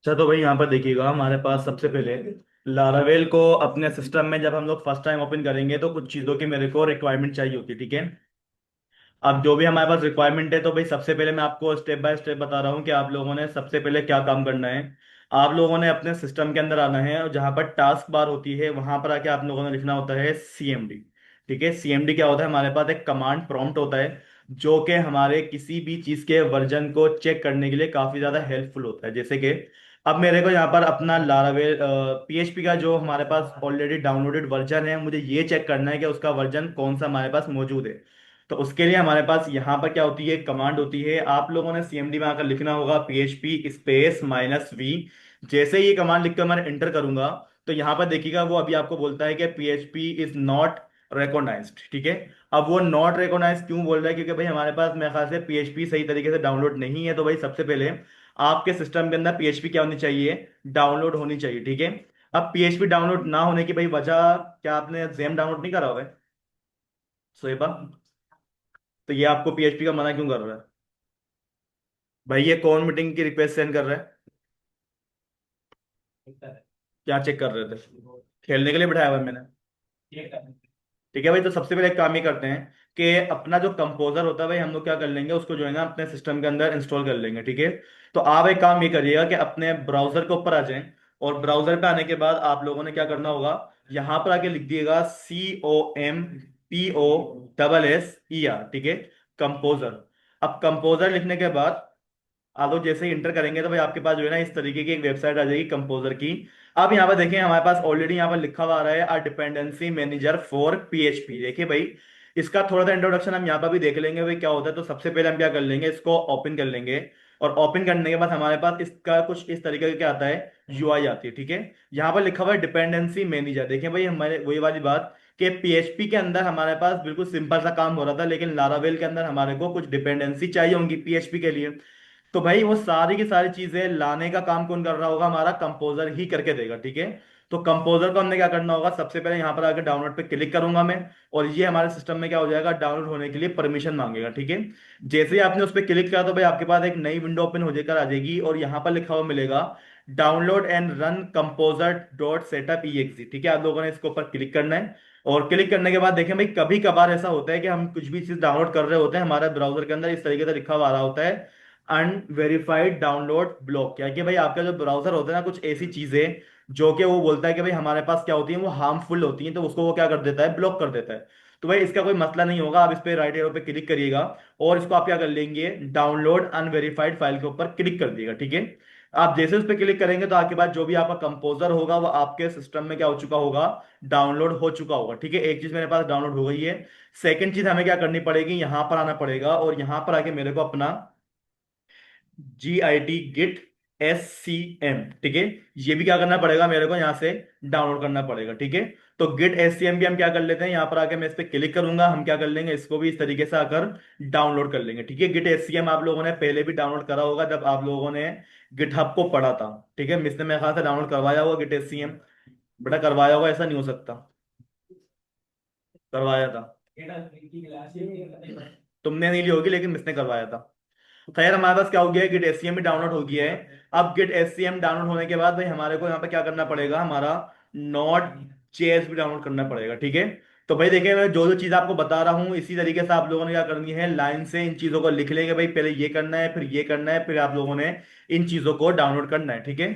अच्छा, तो भाई यहाँ पर देखिएगा, हमारे पास सबसे पहले लारावेल को अपने सिस्टम में जब हम लोग फर्स्ट टाइम ओपन करेंगे तो कुछ चीज़ों की मेरे को रिक्वायरमेंट चाहिए होती है, ठीक है। अब जो भी हमारे पास रिक्वायरमेंट है, तो भाई सबसे पहले मैं आपको स्टेप बाय स्टेप बता रहा हूँ कि आप लोगों ने सबसे पहले क्या काम करना है। आप लोगों ने अपने सिस्टम के अंदर आना है और जहाँ पर टास्क बार होती है वहां पर आके आप लोगों ने लिखना होता है CMD। ठीक है, CMD क्या होता है? हमारे पास एक कमांड प्रॉम्प्ट होता है जो कि हमारे किसी भी चीज के वर्जन को चेक करने के लिए काफी ज्यादा हेल्पफुल होता है। जैसे कि अब मेरे को यहाँ पर अपना लारावेल PHP का जो हमारे पास ऑलरेडी डाउनलोडेड वर्जन है, मुझे ये चेक करना है कि उसका वर्जन कौन सा हमारे पास मौजूद है। तो उसके लिए हमारे पास यहाँ पर क्या होती है, कमांड होती है। आप लोगों ने CMD में आकर लिखना होगा PHP स्पेस -V। जैसे ही ये कमांड लिखकर मैं एंटर करूंगा तो यहाँ पर देखिएगा वो अभी आपको बोलता है कि PHP इज नॉट रिकॉग्नाइज्ड। ठीक है। अब वो नॉट रिकॉग्नाइज्ड क्यों बोल रहा है? क्योंकि भाई हमारे पास मेरे ख्याल से PHP सही तरीके से डाउनलोड नहीं है। तो भाई सबसे पहले आपके सिस्टम के अंदर PHP क्या होनी चाहिए? डाउनलोड होनी चाहिए, ठीक है। अब PHP डाउनलोड ना होने की भाई वजह क्या? आपने जेम डाउनलोड नहीं करा हुआ है सोएबा? तो ये आपको PHP का मना क्यों कर रहा है? भाई ये कौन मीटिंग की रिक्वेस्ट सेंड कर रहा है? क्या चेक कर रहे थे? खेलने के लिए बिठाया हुआ है मैंने। ठीक है भाई, तो सबसे पहले एक काम ही करते हैं कि अपना जो कंपोजर होता है भाई, हम लोग क्या कर लेंगे, उसको जो है ना अपने सिस्टम के अंदर इंस्टॉल कर लेंगे, ठीक है। तो आप एक काम ये करिएगा कि अपने ब्राउजर के ऊपर आ जाएं और ब्राउजर पे आने के बाद आप लोगों ने क्या करना होगा, यहाँ पर आके लिख दिएगा COMPOSSER, ठीक है, कंपोजर। अब कंपोजर लिखने के बाद आप लोग जैसे ही इंटर करेंगे तो भाई आपके पास जो है ना इस तरीके की एक वेबसाइट आ जाएगी कंपोजर की। अब यहाँ पर देखें, हमारे पास ऑलरेडी यहाँ पर लिखा हुआ आ रहा है a dependency manager for PHP। देखिए भाई, इसका थोड़ा सा इंट्रोडक्शन हम यहाँ पर भी देख लेंगे भाई क्या होता है। तो सबसे पहले हम क्या कर लेंगे, इसको ओपन कर लेंगे। और ओपन करने के बाद हमारे पास इसका कुछ इस तरीके का क्या आता है, UI आती है, ठीक है। यहाँ पर लिखा हुआ है डिपेंडेंसी मैनेजर। देखिए भाई, हमारे वही वाली बात कि PHP के अंदर हमारे पास बिल्कुल सिंपल सा काम हो रहा था, लेकिन लारावेल के अंदर हमारे को कुछ डिपेंडेंसी चाहिए होंगी PHP के लिए। तो भाई वो सारी की सारी चीजें लाने का काम कौन कर रहा होगा? हमारा कंपोजर ही करके देगा, ठीक है। तो कंपोजर को हमने क्या करना होगा, सबसे पहले यहाँ पर आकर डाउनलोड पे क्लिक करूंगा मैं। और ये हमारे सिस्टम में क्या हो जाएगा, डाउनलोड होने के लिए परमिशन मांगेगा, ठीक है। जैसे ही आपने उस पर क्लिक करा तो भाई आपके पास एक नई विंडो ओपन हो जाकर आ जाएगी और यहाँ पर लिखा हुआ मिलेगा download and run composer dot setup EXE। ठीक है, आप लोगों ने इसके ऊपर क्लिक करना है। और क्लिक करने के बाद देखें भाई, कभी कभार ऐसा होता है कि हम कुछ भी चीज डाउनलोड कर रहे होते हैं, हमारे ब्राउजर के अंदर इस तरीके से लिखा हुआ आ रहा होता है अनवेरिफाइड डाउनलोड ब्लॉक। क्या कि भाई आपका जो ब्राउजर होता है ना, कुछ ऐसी चीजें जो कि वो बोलता है कि भाई हमारे पास क्या होती है, वो हार्मफुल होती हैं, तो उसको वो क्या कर देता है, ब्लॉक कर देता है। तो भाई इसका कोई मसला नहीं होगा, आप इस पे राइट एरो पे क्लिक करिएगा और इसको आप क्या कर लेंगे, डाउनलोड अनवेरिफाइड फाइल के ऊपर क्लिक कर दिएगा, ठीक है। आप जैसे उस पर क्लिक करेंगे तो आपके बाद जो भी आपका कंपोजर होगा वो आपके सिस्टम में क्या हो चुका होगा, डाउनलोड हो चुका होगा, ठीक है। एक चीज मेरे पास डाउनलोड हो गई है। सेकंड चीज हमें क्या करनी पड़ेगी, यहां पर आना पड़ेगा और यहां पर आके मेरे को अपना GIT git SCM, ठीक है, ये भी क्या करना पड़ेगा मेरे को, यहाँ से डाउनलोड करना पड़ेगा, ठीक है। तो गिट SCM भी हम क्या कर लेते हैं, यहाँ पर आके मैं इस पे क्लिक करूंगा, हम क्या कर लेंगे, इसको भी इस तरीके से आकर डाउनलोड कर लेंगे, ठीक है। गिट SCM आप लोगों ने पहले भी डाउनलोड करा होगा जब आप लोगों ने गिटहब को पढ़ा था, ठीक है। मिस ने मेरे ख्याल से डाउनलोड करवाया होगा गिट SCM। बेटा करवाया होगा, ऐसा नहीं हो सकता। करवाया था। तुमने नहीं ली होगी लेकिन मिस ने करवाया था। खैर, हमारे पास क्या हो गया है, गिट SCM भी डाउनलोड हो गया है। अब गिट SCM डाउनलोड होने के बाद भाई हमारे को यहाँ पे क्या करना पड़ेगा, हमारा नोट JS भी डाउनलोड करना पड़ेगा, ठीक है। तो भाई देखिए, मैं जो जो चीज आपको बता रहा हूँ इसी तरीके से आप लोगों ने क्या करनी है, लाइन से इन चीजों को लिख लेंगे भाई, पहले ये करना है, फिर ये करना है, फिर आप लोगों ने इन चीजों को डाउनलोड करना है, ठीक है।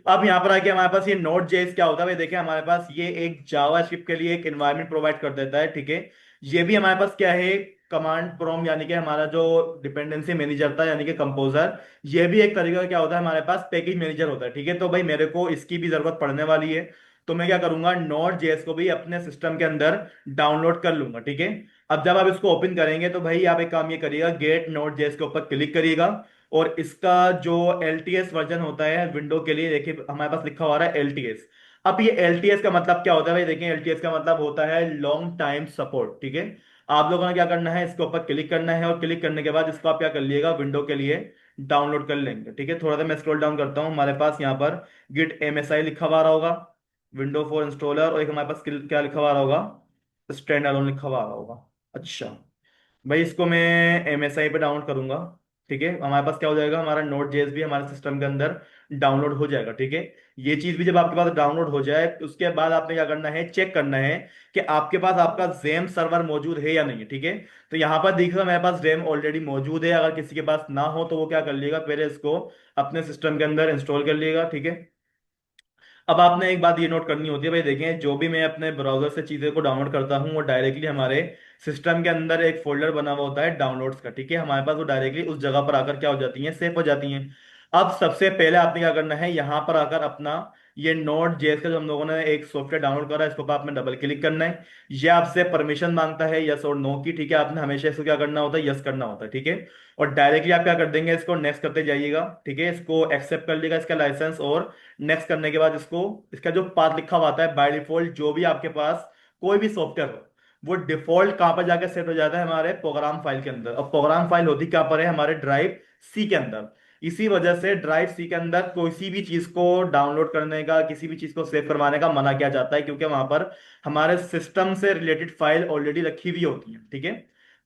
अब यहाँ पर आके हमारे पास ये नोट जेएस क्या होता है भाई, देखिए हमारे पास ये एक जावास्क्रिप्ट के लिए एक एनवायरनमेंट प्रोवाइड कर देता है, ठीक है। ये भी हमारे पास क्या है, कमांड प्रॉम्प्ट, यानी कि हमारा जो डिपेंडेंसी मैनेजर था यानी कि कंपोजर, ये भी एक तरीके का क्या होता है, हमारे पास पैकेज मैनेजर होता है, ठीक है। तो भाई मेरे को इसकी भी जरूरत पड़ने वाली है। तो मैं क्या करूंगा, नोट जेएस को भी अपने सिस्टम के अंदर डाउनलोड कर लूंगा, ठीक है। अब जब आप इसको ओपन करेंगे तो भाई आप एक काम ये करिएगा, गेट नोट जेएस के ऊपर क्लिक करिएगा। और इसका जो LTS वर्जन होता है विंडो के लिए, देखिए हमारे पास लिखा हुआ है LTS। अब ये LTS का मतलब क्या होता है भाई, देखिए LTS का मतलब होता है लॉन्ग टाइम सपोर्ट, ठीक है। आप लोगों ने क्या करना है, इसके ऊपर क्लिक करना है और क्लिक करने के बाद इसको आप क्या कर लिएगा, विंडो के लिए डाउनलोड कर लेंगे, ठीक है। थोड़ा सा मैं स्क्रॉल डाउन करता हूँ, हमारे पास यहाँ पर गिट MSI लिखा हुआ आ रहा होगा, विंडो फॉर इंस्टॉलर, और एक हमारे पास क्या लिखा हुआ आ रहा होगा, स्टैंड अलोन लिखा हुआ आ रहा होगा। अच्छा भाई, इसको मैं MSI पे डाउनलोड करूंगा। ठीक है, हमारे पास क्या हो जाएगा, हमारा नोड जेएस भी हमारे सिस्टम के अंदर डाउनलोड हो जाएगा। ठीक है, ये चीज भी जब आपके पास डाउनलोड हो जाए उसके बाद आपने क्या करना है, चेक करना है कि आपके पास आपका जेम सर्वर मौजूद है या नहीं है। ठीक है, तो यहाँ पर देखिएगा मेरे पास जेम ऑलरेडी मौजूद है। अगर किसी के पास ना हो तो वो क्या कर लेगा, पहले इसको अपने सिस्टम के अंदर इंस्टॉल कर लेगा। ठीक है, अब आपने एक बात ये नोट करनी होती है भाई, देखें जो भी मैं अपने ब्राउजर से चीज़ें को डाउनलोड करता हूँ वो डायरेक्टली हमारे सिस्टम के अंदर एक फोल्डर बना हुआ होता है डाउनलोड्स का। ठीक है, हमारे पास वो डायरेक्टली उस जगह पर आकर क्या हो जाती हैं, सेव हो जाती हैं। अब सबसे पहले आपने क्या करना है, यहाँ पर आकर अपना ये नोड जेएस का जो हम लोगों ने एक सॉफ्टवेयर डाउनलोड करा है इसके ऊपर आपने डबल क्लिक करना है। ये आपसे परमिशन मांगता है यस और नो की। ठीक है, आपने हमेशा इसको क्या करना होता है, यस करना होता है। ठीक है, और डायरेक्टली आप क्या कर देंगे, इसको नेक्स्ट करते जाइएगा। ठीक है, इसको एक्सेप्ट कर लेगा इसका लाइसेंस, और नेक्स्ट करने के बाद इसको इसका जो पाथ लिखा हुआ आता है बाय डिफॉल्ट जो भी आपके पास कोई भी सॉफ्टवेयर हो वो डिफॉल्ट कहां पर जाकर सेट हो जाता है, हमारे प्रोग्राम फाइल के अंदर। और प्रोग्राम फाइल होती कहां पर है, हमारे ड्राइव सी के अंदर। इसी वजह से ड्राइव सी के अंदर किसी भी चीज को डाउनलोड करने का, किसी भी चीज को सेव करवाने का मना किया जाता है, क्योंकि वहां पर हमारे सिस्टम से रिलेटेड फाइल ऑलरेडी रखी हुई होती है। ठीक है,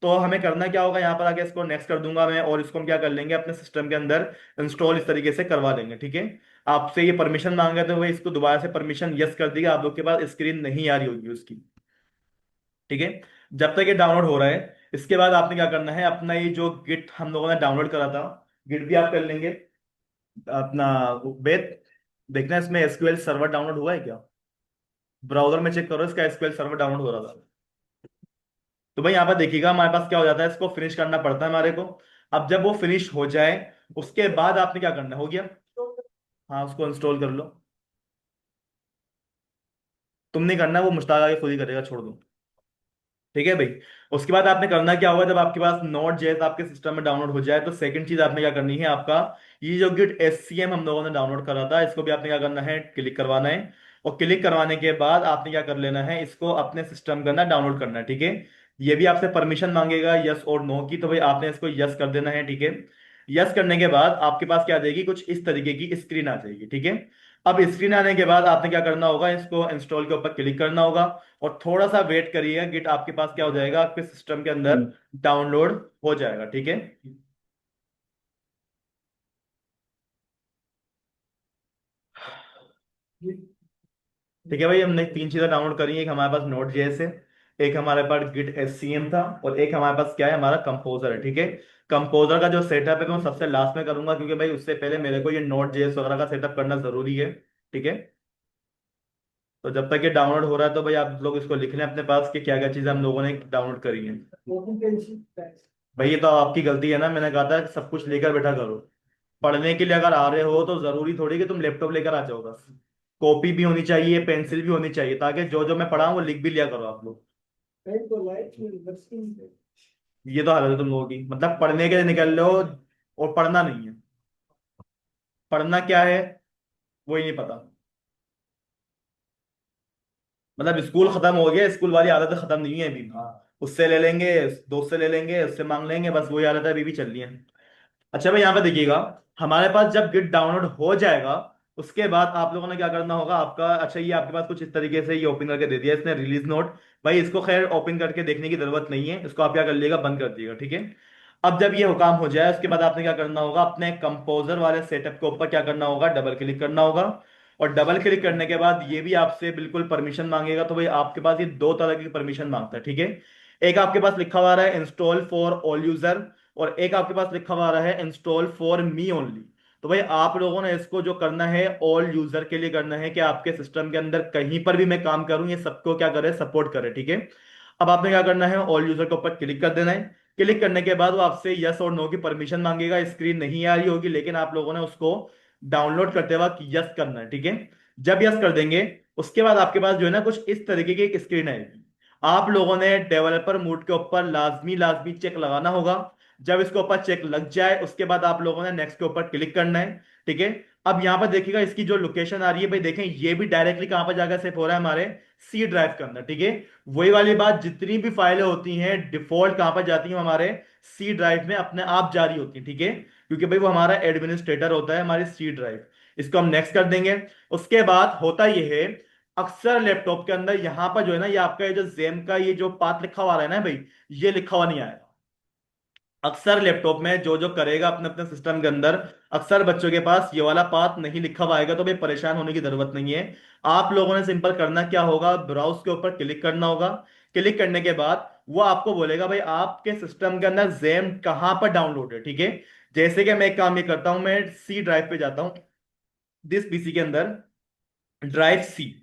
तो हमें करना क्या होगा, यहाँ पर आके इसको नेक्स्ट कर दूंगा मैं, और इसको हम क्या कर लेंगे, अपने सिस्टम के अंदर इंस्टॉल इस तरीके से करवा लेंगे। ठीक है, आपसे ये परमिशन मांगे तो वही इसको दोबारा से परमिशन यस कर दिया, आप लोग के पास स्क्रीन नहीं आ रही होगी उसकी। ठीक है, जब तक ये डाउनलोड हो रहा है इसके बाद आपने क्या करना है, अपना ये जो गिट हम लोगों ने डाउनलोड करा था, गिट भी आप कर लेंगे अपना। वेट, देखना इसमें एसक्यूएल सर्वर डाउनलोड हुआ है क्या, ब्राउजर में चेक करो इसका एसक्यूएल सर्वर डाउनलोड हो रहा था। तो भाई यहाँ पर देखिएगा हमारे पास क्या हो जाता है, इसको फिनिश करना पड़ता है हमारे को। अब जब वो फिनिश हो जाए उसके बाद आपने क्या करना है, हो गया, हाँ उसको इंस्टॉल कर लो। तुम नहीं करना, वो मुश्ताक आगे खुद ही करेगा, छोड़ दो। ठीक है भाई, उसके बाद आपने करना क्या होगा, जब आपके पास नोड जेएस आपके सिस्टम में डाउनलोड हो जाए तो सेकंड चीज आपने क्या करनी है, आपका ये जो गिट एससीएम हम लोगों ने डाउनलोड करा था इसको भी आपने क्या करना है, क्लिक करवाना है। और क्लिक करवाने के बाद आपने क्या कर लेना है, इसको अपने सिस्टम के अंदर डाउनलोड करना है। ठीक है, ये भी आपसे परमिशन मांगेगा यस और नो की, तो भाई आपने इसको यस कर देना है। ठीक है, यस करने के बाद आपके पास क्या आ जाएगी, कुछ इस तरीके की स्क्रीन आ जाएगी। ठीक है, अब स्क्रीन आने के बाद आपने क्या करना होगा, इसको इंस्टॉल के ऊपर क्लिक करना होगा, और थोड़ा सा वेट करिएगा, गिट आपके पास क्या हो जाएगा, आपके सिस्टम के अंदर डाउनलोड हो जाएगा। ठीक है, ठीक है भाई, हमने तीन चीजें डाउनलोड करी है, एक हमारे पास नोट जेएस है, एक हमारे पास गिट एससीएम था, और एक हमारे पास क्या है, हमारा कंपोजर है। ठीक है, कंपोजर का जो सेटअप है मैं सबसे लास्ट में करूंगा, क्योंकि भाई उससे पहले मेरे को ये नोट जेएस वगैरह का सेटअप करना जरूरी है। ठीक है, तो जब तक ये डाउनलोड हो रहा है तो भाई आप लोग इसको लिख लें अपने पास कि क्या क्या चीजें हम लोगों ने डाउनलोड करी है। भाई ये तो आपकी गलती है ना, मैंने कहा था कि सब कुछ लेकर बैठा करो। पढ़ने के लिए अगर आ रहे हो तो जरूरी थोड़ी कि तुम लैपटॉप लेकर आ जाओ, बस कॉपी भी होनी चाहिए, पेंसिल भी होनी चाहिए, ताकि जो जो मैं पढ़ा हूं वो लिख भी लिया करो आप लोग। ये तो हालत है तुम लोगों की, मतलब पढ़ने के लिए निकल रहे हो और पढ़ना नहीं है। पढ़ना क्या है वही नहीं पता। मतलब स्कूल खत्म हो गया, स्कूल वाली आदतें खत्म नहीं है अभी भी। उससे ले लेंगे, दोस्त से ले लेंगे, उससे मांग लेंगे, बस वही आदतें अभी भी चल रही है। अच्छा भाई यहाँ पे देखिएगा, हमारे पास जब गिट डाउनलोड हो जाएगा उसके बाद आप लोगों ने क्या करना होगा, आपका अच्छा ये आपके पास कुछ इस तरीके से ये ओपन करके दे दिया इसने, रिलीज नोट। भाई इसको खैर ओपन करके देखने की जरूरत नहीं है, इसको आप क्या कर लीजिएगा, बंद कर दीजिएगा। ठीक है, अब जब ये काम हो जाए उसके बाद आपने क्या करना होगा, अपने कंपोजर वाले सेटअप के ऊपर क्या करना होगा, डबल क्लिक करना होगा। और डबल क्लिक करने के बाद ये भी आपसे बिल्कुल परमिशन मांगेगा, तो भाई आपके पास ये दो तरह की परमिशन मांगता है। ठीक है, एक आपके पास लिखा हुआ रहा है इंस्टॉल फॉर ऑल यूजर, और एक आपके पास लिखा हुआ रहा है इंस्टॉल फॉर मी ओनली। तो भाई आप लोगों ने इसको जो करना है ऑल यूजर के लिए करना है, कि आपके सिस्टम के अंदर कहीं पर भी मैं काम करूं ये सबको क्या करे, सपोर्ट करे। ठीक है, अब आपने क्या करना है, ऑल यूजर के ऊपर क्लिक कर देना है। क्लिक करने के बाद वो आपसे यस और नो की परमिशन मांगेगा, स्क्रीन नहीं आ रही होगी लेकिन आप लोगों ने उसको डाउनलोड करते वक्त यस करना है। ठीक है, जब यस कर देंगे उसके बाद आपके पास जो है ना कुछ इस तरीके की एक स्क्रीन आएगी। आप लोगों ने डेवलपर मोड के ऊपर लाजमी लाजमी चेक लगाना होगा। जब इसके ऊपर चेक लग जाए उसके बाद आप लोगों ने नेक्स्ट के ऊपर क्लिक करना है। ठीक है, अब यहां पर देखिएगा इसकी जो लोकेशन आ रही है भाई, देखें ये भी डायरेक्टली कहां पर जाकर सेव हो रहा है, हमारे सी ड्राइव के अंदर। ठीक है, वही वाली बात, जितनी भी फाइलें होती हैं डिफॉल्ट कहां पर जाती हैं, हमारे सी ड्राइव में अपने आप जारी होती हैं। ठीक है, क्योंकि भाई वो हमारा एडमिनिस्ट्रेटर होता है हमारी सी ड्राइव। इसको हम नेक्स्ट कर देंगे। उसके बाद होता यह है, अक्सर लैपटॉप के अंदर यहां पर जो है ना, ये आपका ये जो जेम का ये जो पाथ लिखा हुआ है ना भाई, ये लिखा हुआ नहीं आएगा। अक्सर लैपटॉप में जो जो करेगा अपने अपने सिस्टम के अंदर, अक्सर बच्चों के पास ये वाला पाथ नहीं लिखा हुआ आएगा, तो भाई परेशान होने की जरूरत नहीं है। आप लोगों ने सिंपल करना क्या होगा, ब्राउज के ऊपर क्लिक करना होगा। क्लिक करने के बाद वो आपको बोलेगा भाई आपके सिस्टम के अंदर जेम कहाँ पर डाउनलोड है, ठीक है। जैसे कि मैं एक काम ये करता हूं, मैं सी ड्राइव पे जाता हूँ, दिस पीसी के अंदर ड्राइव सी।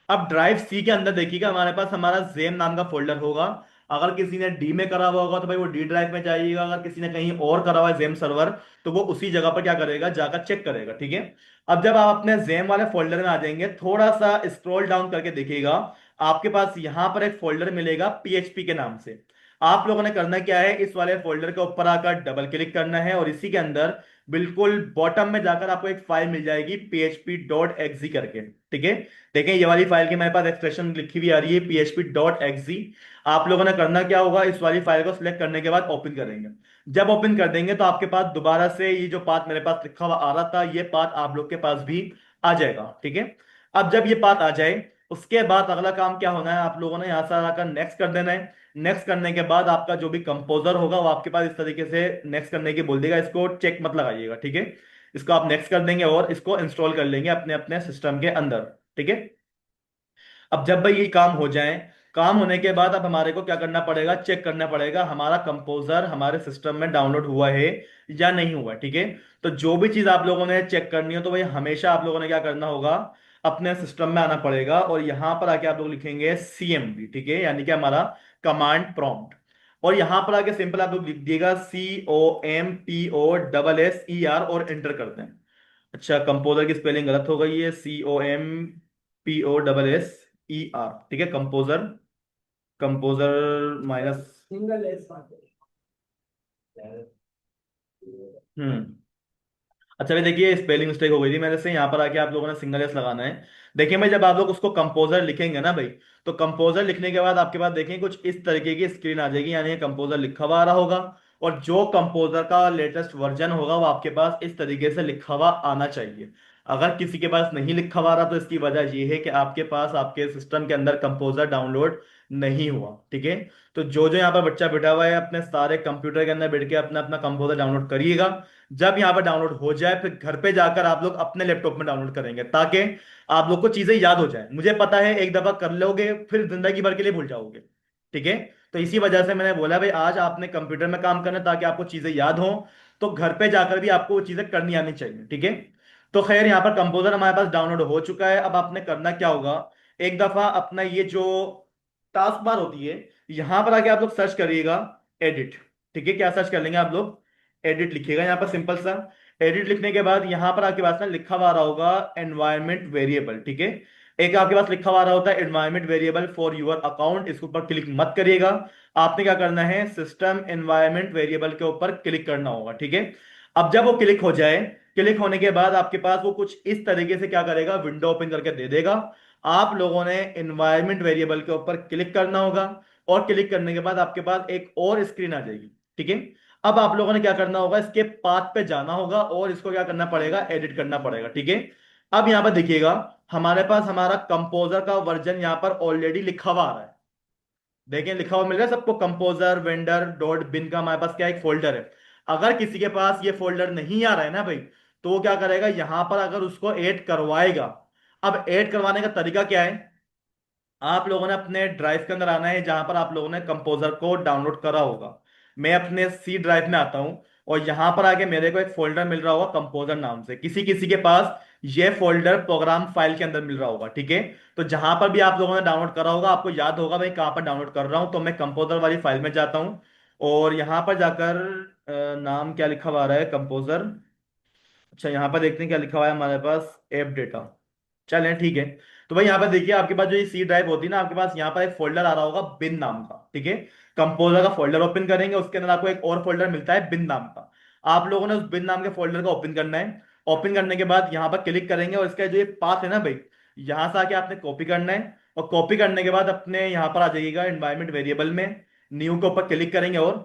अब ड्राइव सी के अंदर देखिएगा हमारे पास हमारा जेम नाम का फोल्डर होगा। अगर किसी ने डी में करा हुआ होगा तो भाई वो डी ड्राइव में जाइएगा, अगर किसी ने कहीं और करा हुआ है जेम सर्वर, तो वो उसी जगह पर क्या करेगा, जाकर चेक करेगा, ठीक है। अब जब आप अपने जेम वाले फोल्डर में आ जाएंगे, थोड़ा सा स्क्रॉल डाउन करके देखिएगा, आपके पास यहां पर एक फोल्डर मिलेगा पीएचपी के नाम से। आप लोगों ने करना क्या है, इस वाले फोल्डर के ऊपर आकर डबल क्लिक करना है, और इसी के अंदर बिल्कुल बॉटम में जाकर आपको एक फाइल मिल जाएगी php.exe करके, ठीक है। देखें ये वाली फाइल की मेरे पास एक्सप्रेशन लिखी हुई आ रही है php.exe। आप लोगों ने करना क्या होगा, इस वाली फाइल को सिलेक्ट करने के बाद ओपन करेंगे। जब ओपन कर देंगे तो आपके पास दोबारा से ये जो पाथ मेरे पास लिखा हुआ आ रहा था, ये पाथ आप लोग के पास भी आ जाएगा, ठीक है। अब जब ये पाथ आ जाए, उसके बाद अगला काम क्या होना है, आप लोगों ने यहां से आकर नेक्स्ट कर देना है। नेक्स्ट करने के बाद आपका जो भी कंपोजर होगा वो आपके पास इस तरीके से नेक्स्ट करने की बोल देगा, इसको चेक मत लगाइएगा, ठीक है। इसको आप नेक्स्ट कर देंगे और इसको इंस्टॉल कर लेंगे अपने अपने सिस्टम के अंदर, ठीक है। अब जब भाई ये काम हो जाए, काम होने के बाद अब हमारे को क्या करना पड़ेगा, चेक करना पड़ेगा हमारा कंपोजर हमारे सिस्टम में डाउनलोड हुआ है या नहीं हुआ, ठीक है। तो जो भी चीज आप लोगों ने चेक करनी हो, तो भाई हमेशा आप लोगों ने क्या करना होगा, अपने सिस्टम में आना पड़ेगा, और यहां पर आके आप लोग लिखेंगे CMD, ठीक है, यानी कि हमारा कमांड प्रॉम्प्ट। और यहां पर आके सिंपल आप लोग लिख दिएगा COMPOSSER और एंटर करते हैं। अच्छा, कंपोजर की स्पेलिंग गलत हो गई है, COMPOSSER, ठीक है, composer, composer minus single S hmm अच्छा भाई देखिए स्पेलिंग मिस्टेक हो गई थी मेरे से, यहाँ पर आके आप लोगों ने सिंगल एस लगाना है। देखिए भाई जब आप लोग उसको कंपोजर लिखेंगे ना भाई, तो कंपोजर लिखने के बाद आपके पास देखिए कुछ इस तरीके की स्क्रीन आ जाएगी, यानी कंपोजर लिखा हुआ आ रहा होगा। और जो कंपोजर का लेटेस्ट वर्जन होगा वो आपके पास इस तरीके से लिखा हुआ आना चाहिए। अगर किसी के पास नहीं लिखा हुआ रहा तो इसकी वजह यह है कि आपके पास आपके सिस्टम के अंदर कंपोजर डाउनलोड नहीं हुआ, ठीक है। तो जो जो यहाँ पर बच्चा बैठा हुआ है अपने सारे कंप्यूटर के अंदर बैठ के अपना अपना कंपोजर डाउनलोड करिएगा। जब यहाँ पर डाउनलोड हो जाए फिर घर पे जाकर आप लोग अपने लैपटॉप में डाउनलोड करेंगे, ताकि आप लोग को चीजें याद हो जाए। मुझे पता है एक दफा कर लोगे फिर जिंदगी भर के लिए भूल जाओगे, ठीक है। तो इसी वजह से मैंने बोला भाई आज आपने कंप्यूटर में काम करना है, ताकि आपको चीजें याद हो, तो घर पे जाकर भी आपको वो चीजें करनी आनी चाहिए, ठीक है। तो खैर यहाँ पर कंपोजर हमारे पास डाउनलोड हो चुका है। अब आपने करना क्या होगा, एक दफा अपना ये जो टास्क बार होती है, यहां पर आके आप लोग सर्च करिएगा एडिट, ठीक है। क्या सर्च कर लेंगे आप लोग, एडिट लिखिएगा यहाँ पर सिंपल सा। एडिट लिखने के बाद यहां पर आपके पास ना लिखा हुआ आ रहा होगा एनवायरमेंट वेरिएबल, ठीक है। एक आपके पास लिखा हुआ आ रहा होता है environment variable for your account, इसके ऊपर क्लिक मत करिएगा। आपने क्या करना है, सिस्टम एनवायरमेंट वेरिएबल के ऊपर क्लिक करना होगा, ठीक है। अब जब वो क्लिक हो जाए, क्लिक होने के बाद आपके पास वो कुछ इस तरीके से क्या करेगा, विंडो ओपन करके दे देगा। आप लोगों ने एनवायरमेंट वेरिएबल के ऊपर क्लिक करना होगा, और क्लिक करने के बाद आपके पास एक और स्क्रीन आ जाएगी, ठीक है। अब आप लोगों ने क्या करना होगा, इसके पाथ पे जाना होगा और इसको क्या करना पड़ेगा, एडिट करना पड़ेगा, ठीक है। अब यहां पर देखिएगा हमारे पास हमारा कंपोजर का वर्जन यहां पर ऑलरेडी लिखा हुआ आ रहा है। देखें लिखा हुआ मिल रहा है सबको, कंपोजर वेंडर डॉट बिन का हमारे पास क्या एक फोल्डर है। अगर किसी के पास ये फोल्डर नहीं आ रहा है ना भाई, तो वो क्या करेगा, यहां पर अगर उसको ऐड करवाएगा। अब ऐड करवाने का तरीका क्या है, आप लोगों ने अपने ड्राइव के अंदर आना है जहां पर आप लोगों ने कंपोजर को डाउनलोड करा होगा। मैं अपने सी ड्राइव में आता हूं, और यहां पर आके मेरे को एक फोल्डर मिल रहा होगा कंपोजर नाम से, किसी किसी के पास ये फोल्डर प्रोग्राम फाइल के अंदर मिल रहा होगा, ठीक है। तो जहां पर भी आप लोगों ने डाउनलोड करा होगा आपको याद होगा भाई कहां पर डाउनलोड कर रहा हूं, तो मैं कंपोजर वाली फाइल में जाता हूं, और यहां पर जाकर नाम क्या लिखा हुआ आ रहा है, कंपोजर। अच्छा यहाँ पर देखते हैं क्या लिखा हुआ है हमारे पास, ऐप डेटा। चलें ठीक है। तो भाई यहाँ पर देखिए आपके पास जो ये सी ड्राइव होती है ना, आपके पास यहाँ पर एक फोल्डर आ रहा होगा बिन नाम का, ठीक है। कंपोजर का फोल्डर ओपन करेंगे, उसके अंदर आपको एक और फोल्डर मिलता है बिन नाम का। आप लोगों ने उस बिन नाम के फोल्डर को ओपन करना है। ओपन करने के बाद यहाँ पर क्लिक करेंगे, और इसका जो ये पाथ है ना भाई, यहाँ से आके आपने कॉपी करना है। और कॉपी करने के बाद अपने यहाँ पर आ जाइएगा एनवायरमेंट वेरिएबल में, न्यू के ऊपर क्लिक करेंगे और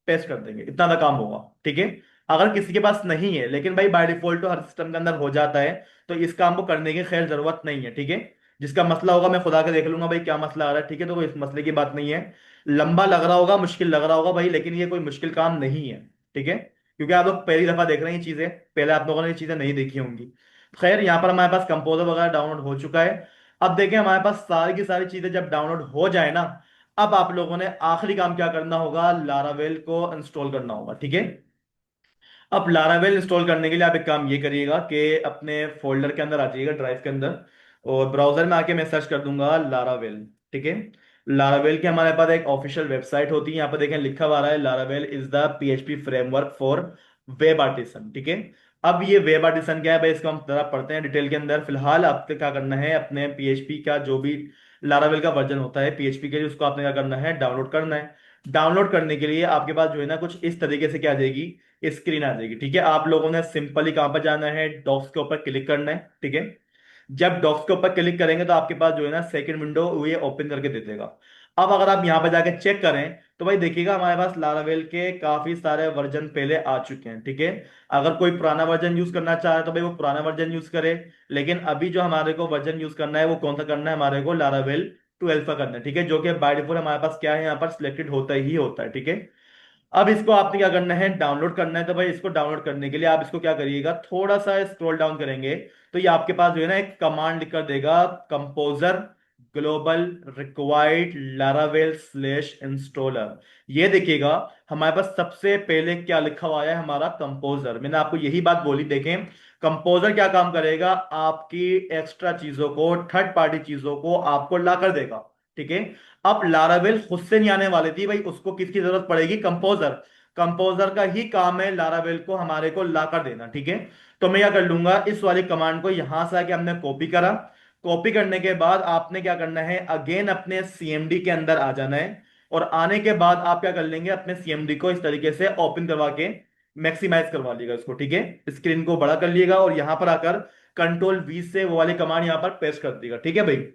पेस्ट कर देंगे, इतना सा काम होगा, ठीक है। अगर किसी के पास नहीं है, लेकिन भाई बाय डिफॉल्ट तो हर सिस्टम के अंदर हो जाता है, तो इस काम को करने की खैर जरूरत नहीं है, ठीक है। जिसका मसला होगा मैं खुदा के देख लूंगा भाई क्या मसला आ रहा है, ठीक है। तो कोई इस मसले की बात नहीं है, लंबा लग रहा होगा, मुश्किल लग रहा होगा भाई, लेकिन ये कोई मुश्किल काम नहीं है। ठीक है, क्योंकि आप लोग पहली दफा देख रहे हैं ये चीजें, पहले आप लोगों ने ये चीजें नहीं देखी होंगी। खैर, यहाँ पर हमारे पास कंपोजर वगैरह डाउनलोड हो चुका है। अब देखें, हमारे पास सारी की सारी चीजें जब डाउनलोड हो जाए ना, अब आप लोगों ने आखिरी काम क्या करना होगा, लारावेल को इंस्टॉल करना होगा। ठीक है, अब लारावेल इंस्टॉल करने के लिए आप एक काम ये करिएगा कि अपने फोल्डर के अंदर आ जाइएगा, ड्राइव के अंदर, और ब्राउजर में आके मैं सर्च कर दूंगा लारावेल। ठीक है, लारावेल के हमारे पास एक ऑफिशियल वेबसाइट होती है, यहाँ पर देखें लिखा हुआ आ रहा है Laravel is the PHP framework for web artisan. ठीक है, अब ये वेब आर्टिसन क्या है भाई, इसको हम जरा पढ़ते हैं डिटेल के अंदर। फिलहाल आपको क्या करना है, अपने पीएचपी का जो भी लारावेल का वर्जन होता है पीएचपी के लिए, उसको आपने क्या करना है, डाउनलोड करना है। डाउनलोड करने के लिए आपके पास जो है ना कुछ इस तरीके से क्या आ जाएगी, स्क्रीन आ जाएगी। ठीक है, आप लोगों ने सिंपली कहां पर जाना है, डॉक्स के ऊपर क्लिक करना है। ठीक है, जब डॉक्स के ऊपर क्लिक करेंगे तो आपके पास जो है ना सेकंड विंडो ये ओपन करके दे देगा। अब अगर आप यहां पर जाके चेक करें तो भाई देखिएगा हमारे पास लारावेल के काफी सारे वर्जन पहले आ चुके हैं। ठीक है, अगर कोई पुराना वर्जन यूज करना चाह रहा है तो भाई वो पुराना वर्जन यूज करे, लेकिन अभी जो हमारे को वर्जन यूज करना है वो कौन सा करना है, हमारे को लारावेल 12 का करना है। ठीक है, जो कि बाय डिफॉल्ट हमारे पास क्या है, यहाँ पर सिलेक्टेड होता ही होता है। ठीक है, अब इसको आपने क्या करना है, डाउनलोड करना है। तो भाई इसको डाउनलोड करने के लिए आप इसको क्या करिएगा, थोड़ा सा स्क्रॉल डाउन करेंगे तो ये आपके पास जो है ना एक कमांड लिख कर देगा, composer global required Laravel slash installer. ये देखिएगा हमारे पास सबसे पहले क्या लिखा हुआ है, हमारा कंपोजर। मैंने आपको यही बात बोली, देखें कंपोजर क्या काम करेगा, आपकी एक्स्ट्रा चीजों को, थर्ड पार्टी चीजों को आपको ला कर देगा। ठीक है, अब लारावेल खुद से नहीं आने वाली थी भाई, उसको किसकी जरूरत पड़ेगी, कंपोजर। कंपोजर का ही काम है लारावेल को हमारे को लाकर देना। ठीक है, तो मैं क्या कर लूंगा, इस वाली कमांड को यहां से आके हमने कॉपी करा। कॉपी करने के बाद आपने क्या करना है, अगेन अपने सीएमडी के अंदर आ जाना है, और आने के बाद आप क्या कर लेंगे, अपने सीएमडी को इस तरीके से ओपन करवा के मैक्सिमाइज करवा लिएगा इसको। ठीक है, स्क्रीन को बड़ा कर लिएगा और यहां पर आकर कंट्रोल वी से वो वाली कमांड यहां पर पेस्ट कर देगा। ठीक है भाई,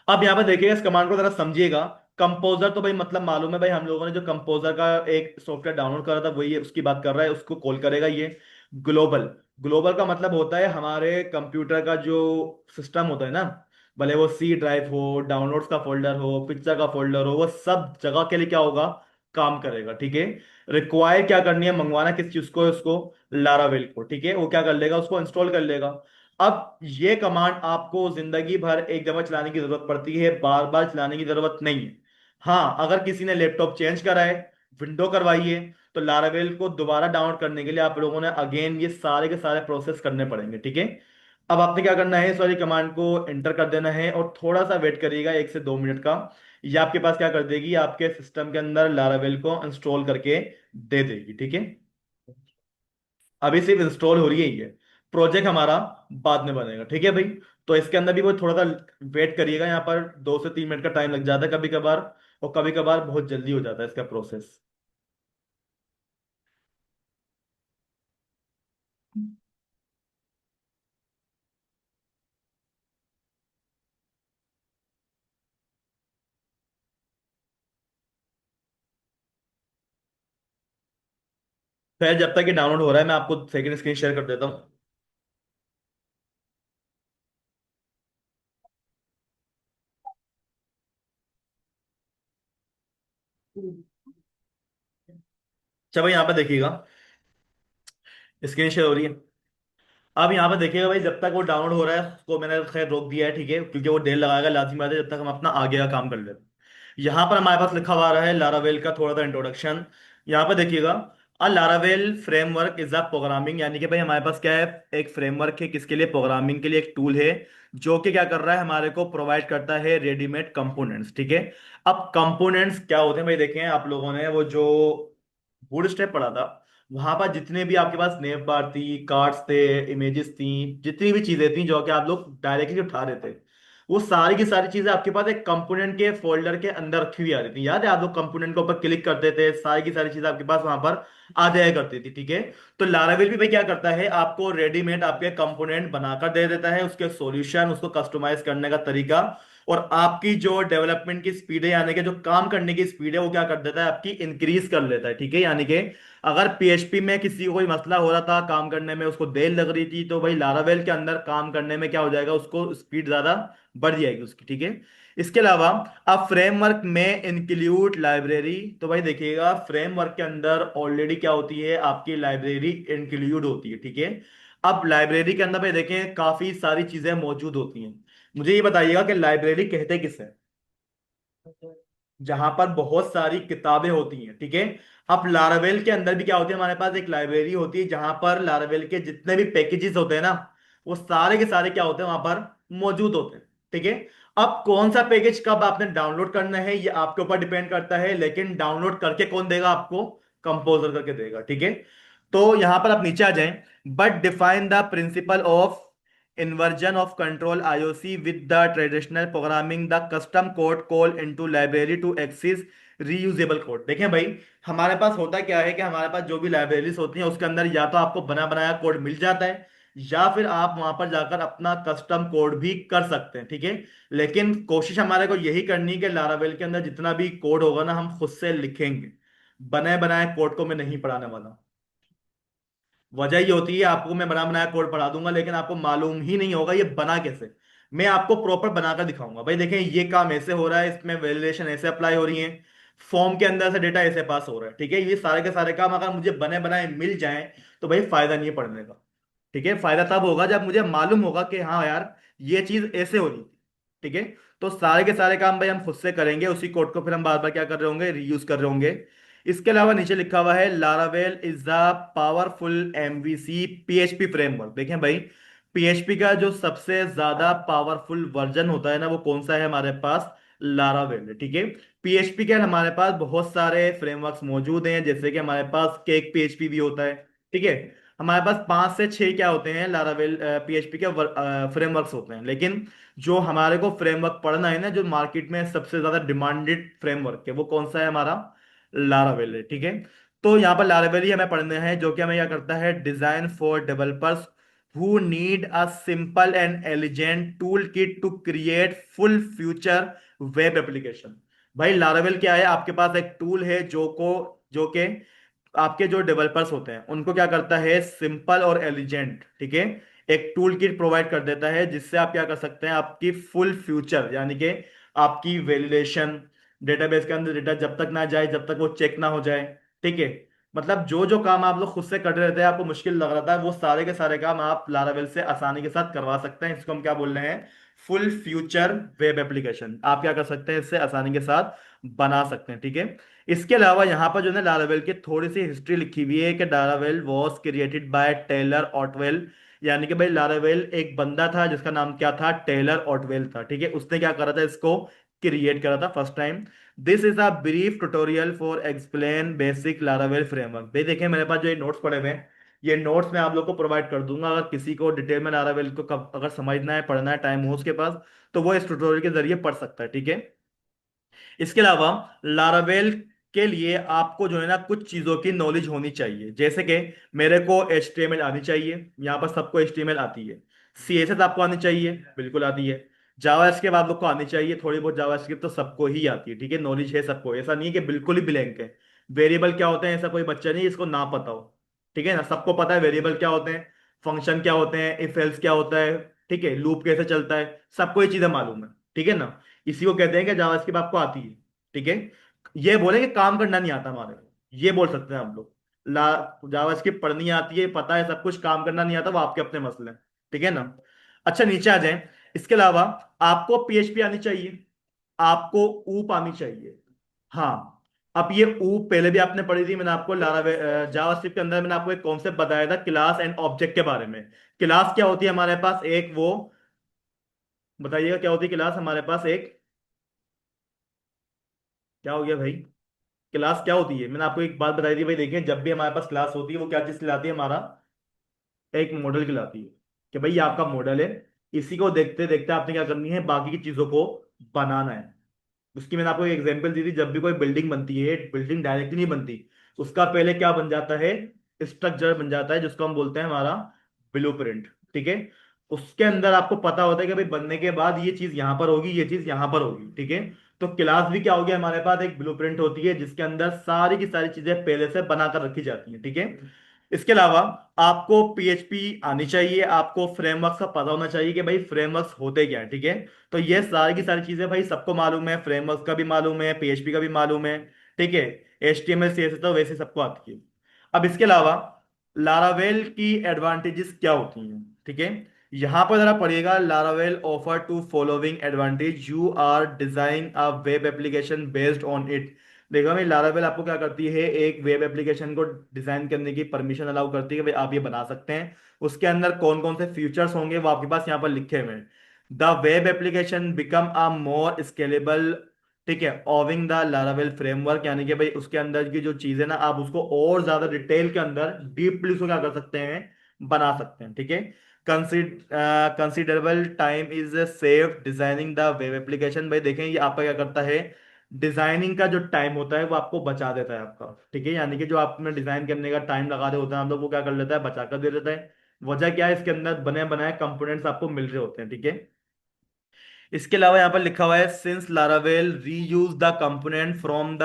अब यहां पर देखिएगा, इस कमांड को जरा समझिएगा। कंपोजर तो भाई मतलब मालूम है भाई, हम लोगों ने जो कंपोजर का एक सॉफ्टवेयर डाउनलोड करा था वही उसकी बात कर रहा है, उसको कॉल करेगा ये ग्लोबल। ग्लोबल का मतलब होता है हमारे कंप्यूटर का जो सिस्टम होता है ना, भले वो सी ड्राइव हो, डाउनलोड्स का फोल्डर हो, पिक्चर का फोल्डर हो, वो सब जगह के लिए क्या होगा, काम करेगा। ठीक है, रिक्वायर क्या करनी है, मंगवाना किस चीज को है, उसको लारावेल को। ठीक है, वो क्या कर लेगा, उसको इंस्टॉल कर लेगा। अब ये कमांड आपको जिंदगी भर एक दफा चलाने की जरूरत पड़ती है, बार बार चलाने की जरूरत नहीं है। हाँ, अगर किसी ने लैपटॉप चेंज करा है, विंडो करवाई है, तो लारावेल को दोबारा डाउनलोड करने के लिए आप लोगों ने अगेन ये सारे के सारे प्रोसेस करने पड़ेंगे। ठीक है, अब आपने क्या करना है, सॉरी कमांड को एंटर कर देना है और थोड़ा सा वेट करिएगा 1 से 2 मिनट का। ये आपके पास क्या कर देगी, आपके सिस्टम के अंदर लारावेल को इंस्टॉल करके दे देगी। ठीक है, अभी सिर्फ इंस्टॉल हो रही है ये, प्रोजेक्ट हमारा बाद में बनेगा। ठीक है भाई, तो इसके अंदर भी वो थोड़ा सा वेट करिएगा, यहाँ पर 2 से 3 मिनट का टाइम लग जाता है कभी कभार, और कभी कभार बहुत जल्दी हो जाता है इसका प्रोसेस। फिर जब तक ये डाउनलोड हो रहा है मैं आपको सेकंड स्क्रीन शेयर कर देता हूँ। चलो यहाँ पे देखिएगा, स्क्रीन शेयर हो रही है। अब यहाँ पे देखिएगा भाई, जब तक वो डाउनलोड हो रहा है उसको मैंने खैर रोक दिया है। ठीक है, क्योंकि वो देर लगाएगा, लाजमी बात है, जब तक हम अपना आगे का काम कर लेते हैं। यहाँ पर हमारे पास लिखा हुआ रहा है लारावेल का थोड़ा सा इंट्रोडक्शन। यहाँ पे देखिएगा, a Laravel framework is a programming, यानी कि भाई हमारे पास क्या है, एक फ्रेमवर्क है, किसके लिए, प्रोग्रामिंग के लिए, एक टूल है जो कि क्या कर रहा है, हमारे को प्रोवाइड करता है रेडीमेड कंपोनेंट्स। ठीक है, अब कंपोनेंट्स क्या होते हैं भाई, देखें आप लोगों ने वो जो बूट स्टेप पढ़ा था, वहां पर जितने भी आपके पास नेम बार थी, कार्ड्स थे, इमेजेस थी, जितनी भी चीजें थी जो कि आप लोग डायरेक्टली उठा रहे थे, वो सारी की सारी चीजें आपके पास एक कंपोनेंट के फोल्डर के अंदर रखी हुई आ रही थी। याद है, आप लोग कंपोनेंट के ऊपर क्लिक करते थे, सारी की सारी चीजें आपके पास वहां पर आ जाया करती थी। ठीक है, तो लारावेल भी भाई क्या करता है, आपको रेडीमेड आपके कंपोनेंट बनाकर दे देता है, उसके सॉल्यूशन, उसको कस्टमाइज करने का तरीका और आपकी जो डेवलपमेंट की स्पीड है, यानी कि जो काम करने की स्पीड है, वो क्या कर देता है, आपकी इंक्रीज कर लेता है। ठीक है, यानी कि अगर पीएचपी में किसी को कोई मसला हो रहा था काम करने में, उसको देर लग रही थी, तो भाई लारावेल के अंदर काम करने में क्या हो जाएगा, उसको स्पीड ज्यादा बढ़ जाएगी उसकी। ठीक है, इसके अलावा अब फ्रेमवर्क में इंक्लूड लाइब्रेरी, तो भाई देखिएगा फ्रेमवर्क के अंदर ऑलरेडी क्या होती है, आपकी लाइब्रेरी इंक्लूड होती है। ठीक है, अब लाइब्रेरी के अंदर भाई देखें काफी सारी चीजें मौजूद होती हैं। मुझे ये बताइएगा कि लाइब्रेरी कहते किसे, जहां पर बहुत सारी किताबें होती हैं। ठीक है, अब लारावेल के अंदर भी क्या होती है, हमारे पास एक लाइब्रेरी होती है जहां पर लारावेल के जितने भी पैकेजेस होते हैं ना, वो सारे के सारे क्या होते हैं, वहां पर मौजूद होते हैं। ठीक है, अब कौन सा पैकेज कब आपने डाउनलोड करना है ये आपके ऊपर डिपेंड करता है, लेकिन डाउनलोड करके कौन देगा आपको, कंपोजर करके देगा। ठीक है, तो यहां पर आप नीचे आ जाएं, but define the principle of inversion of control IOC with the traditional programming the custom code call into library to access reusable code। देखें भाई, हमारे पास होता क्या है कि हमारे पास जो भी लाइब्रेरीज होती हैं उसके अंदर या तो आपको बना बनाया कोड मिल जाता है, या फिर आप वहां पर जाकर अपना कस्टम कोड भी कर सकते हैं। ठीक है, लेकिन कोशिश हमारे को यही करनी है कि लारावेल के अंदर जितना भी कोड होगा ना, हम खुद से लिखेंगे, बने बनाए कोड को मैं नहीं पढ़ाने वाला। वजह ये होती है, आपको मैं बना बनाया कोड पढ़ा दूंगा, लेकिन आपको मालूम ही नहीं होगा ये बना कैसे। मैं आपको प्रॉपर बनाकर दिखाऊंगा, भाई देखें ये काम ऐसे हो रहा है, इसमें वैलिडेशन ऐसे अप्लाई हो रही है, फॉर्म के अंदर से डेटा ऐसे पास हो रहा है। ठीक है, ये सारे के सारे काम अगर मुझे बने बनाए मिल जाएं, तो भाई फायदा नहीं है पढ़ने का। ठीक है, फायदा तब होगा जब मुझे मालूम होगा कि हाँ यार ये चीज ऐसे हो रही थी। ठीक है, तो सारे के सारे काम भाई हम खुद से करेंगे, उसी कोड को फिर हम बार बार क्या कर रहे होंगे, रीयूज कर रहे होंगे। इसके अलावा नीचे लिखा हुआ है Laravel is a powerful MVC PHP framework. देखें भाई, पीएचपी का जो सबसे ज्यादा पावरफुल वर्जन होता है ना, वो कौन सा है हमारे पास, लारावेल है। ठीक है, पीएचपी के हमारे पास बहुत सारे फ्रेमवर्क्स मौजूद हैं, जैसे कि हमारे पास केक पीएचपी भी होता है। ठीक है, हमारे पास 5 से 6 क्या होते हैं, लारावेल पीएचपी के फ्रेमवर्क्स होते हैं, लेकिन जो हमारे को फ्रेमवर्क पढ़ना है ना, जो मार्केट में सबसे ज्यादा डिमांडेड फ्रेमवर्क है, वो कौन सा है हमारा, लारावेल है। ठीक है, तो यहाँ पर लारावेल ही हमें पढ़ने हैं, जो कि हमें क्या करता है, design for developers who need a simple and elegant tool kit to create full future web application. भाई लारावेल क्या है, आपके पास एक टूल है जो कि आपके जो डेवलपर्स होते हैं उनको क्या करता है, सिंपल और एलिजेंट, ठीक है, एक टूल किट प्रोवाइड कर देता है, जिससे आप क्या कर सकते हैं, आपकी फुल फ्यूचर यानी कि आपकी वैलिडेशन, डेटाबेस के अंदर डेटा जब तक ना जाए, जब तक वो चेक ना हो जाए। ठीक है, मतलब जो जो काम आप लोग खुद से कर रहे थे, आपको मुश्किल लग रहा था, वो सारे के सारे काम आप लारावेल से आसानी के साथ करवा सकते हैं। इसको हम क्या बोल रहे हैं, फुल फ्यूचर वेब एप्लीकेशन। आप क्या कर सकते हैं, इससे आसानी के साथ बना सकते हैं। ठीक है, इसके अलावा यहाँ पर जो है लारावेल की थोड़ी सी हिस्ट्री लिखी हुई है कि Laravel was created by Taylor Otwell. यानी कि भाई लारावेल एक बंदा था जिसका नाम क्या था, टेलर ऑटवेल था। ठीक है, उसने क्या करा था, इसको क्रिएट करा था first time. This is a brief tutorial for explain basic Laravel framework. भाई देखिए मेरे पास जो ये नोट्स पड़े हुए हैं, ये नोट्स मैं आप लोग को प्रोवाइड कर दूंगा, अगर किसी को डिटेल में लारावेल को कब अगर समझना है, पढ़ना है, टाइम हो उसके पास, तो वो इस ट्यूटोरियल के जरिए पढ़ सकता है। ठीक है, इसके अलावा लारावेल के लिए आपको जो है ना कुछ चीजों की नॉलेज होनी चाहिए, जैसे कि मेरे को HTML आनी चाहिए, यहाँ पर सबको HTML आती है। CSS आपको आनी चाहिए, बिल्कुल आती है। जावास्क्रिप्ट आप लोग को आनी चाहिए, थोड़ी बहुत जावास्क्रिप्ट तो सबको ही आती है। ठीक है, नॉलेज है सबको, ऐसा नहीं है कि बिल्कुल ही ब्लैंक है। वेरिएबल क्या होते हैं, ऐसा कोई बच्चा नहीं जिसको ना पता हो। ठीक है ना, सबको पता है वेरिएबल क्या होते हैं, फंक्शन क्या होते हैं, इफ एल्स क्या होता है, ठीक है, लूप कैसे चलता है, सबको ये चीजें मालूम है। ठीक है ना, इसी को कहते हैं कि जावास्क्रिप्ट आपको आती है। ठीक है, ये बोले कि काम करना नहीं आता हमारे को, ये बोल सकते हैं हम लोग। ला जावास्क्रिप्ट पढ़नी आती है, पता है सब कुछ, काम करना नहीं आता, वो आपके अपने मसले हैं। ठीक है ना, अच्छा नीचे आ जाए। इसके अलावा आपको पीएचपी आनी चाहिए, आपको ऊप आनी चाहिए। हाँ, अब ये ऊप पहले भी आपने पढ़ी थी, मैंने आपको लारा जावास्क्रिप्ट के अंदर मैंने आपको एक कॉन्सेप्ट बताया था क्लास एंड ऑब्जेक्ट के बारे में। क्लास क्या होती है हमारे पास, एक वो बताइएगा क्या होती है क्लास हमारे पास, एक क्या हो गया भाई, क्लास क्या होती है, मैंने आपको एक बात बताई थी भाई, देखिए जब भी हमारे पास क्लास होती है, वो क्या चीज खिलाती है, हमारा एक मॉडल खिलाती है, कि भाई ये आपका मॉडल है, इसी को देखते देखते आपने क्या करनी है, बाकी की चीजों को बनाना है। उसकी मैंने आपको एक एग्जांपल दी थी, जब भी कोई बिल्डिंग बनती है, बिल्डिंग डायरेक्टली नहीं बनती, उसका पहले क्या बन जाता है, स्ट्रक्चर बन जाता है, जिसको हम बोलते हैं हमारा ब्लूप्रिंट। ठीक है, उसके अंदर आपको पता होता है कि भाई बनने के बाद ये चीज यहां पर होगी, ये चीज यहां पर होगी, ठीक है। तो क्लास भी क्या होगी, हमारे पास एक ब्लूप्रिंट होती है जिसके अंदर सारी की सारी चीजें पहले से बनाकर रखी जाती हैं, ठीक है। इसके अलावा आपको पीएचपी आनी चाहिए, आपको फ्रेमवर्क का पता होना चाहिए कि भाई फ्रेमवर्क्स होते क्या है, ठीक है। तो ये सारी की सारी चीजें भाई सबको मालूम है, फ्रेमवर्क का भी मालूम है, पीएचपी का भी मालूम है, ठीक है। एचटीएमएल सीएसएस तो वैसे सबको आती है। अब इसके अलावा लारावेल की एडवांटेजेस क्या होती हैं, ठीक है। यहां पर जरा पढ़िएगा, Laravel offer to following advantage, you are design a web application based on it. देखो भाई, लारावेल आपको क्या करती है, एक वेब एप्लीकेशन को डिजाइन करने की परमिशन अलाउ करती है कि भाई आप ये बना सकते हैं। उसके अंदर कौन कौन से फीचर्स होंगे वो आपके पास यहाँ पर लिखे हुए हैं। The web application become a more scalable, ठीक है, ओविंग द लारावेल फ्रेमवर्क, यानी कि भाई उसके अंदर की जो चीजें ना आप उसको और ज्यादा डिटेल के अंदर डीपली उसको क्या कर सकते हैं, बना सकते हैं, ठीक है। Considerable time is save designing the web application. भाई देखें ये आपका क्या करता है, डिजाइनिंग का जो टाइम होता है वो आपको बचा देता है आपका, ठीक है। यानी कि जो आपने डिजाइन करने का टाइम लगा रहे होते हैं हम लोग, वो क्या कर लेता है, बचा कर दे देता है। वजह क्या है, इसके अंदर बने बनाए कंपोनेंट्स आपको मिल रहे होते हैं, ठीक है। इसके अलावा यहाँ पर लिखा हुआ है since Laravel reuse the component from the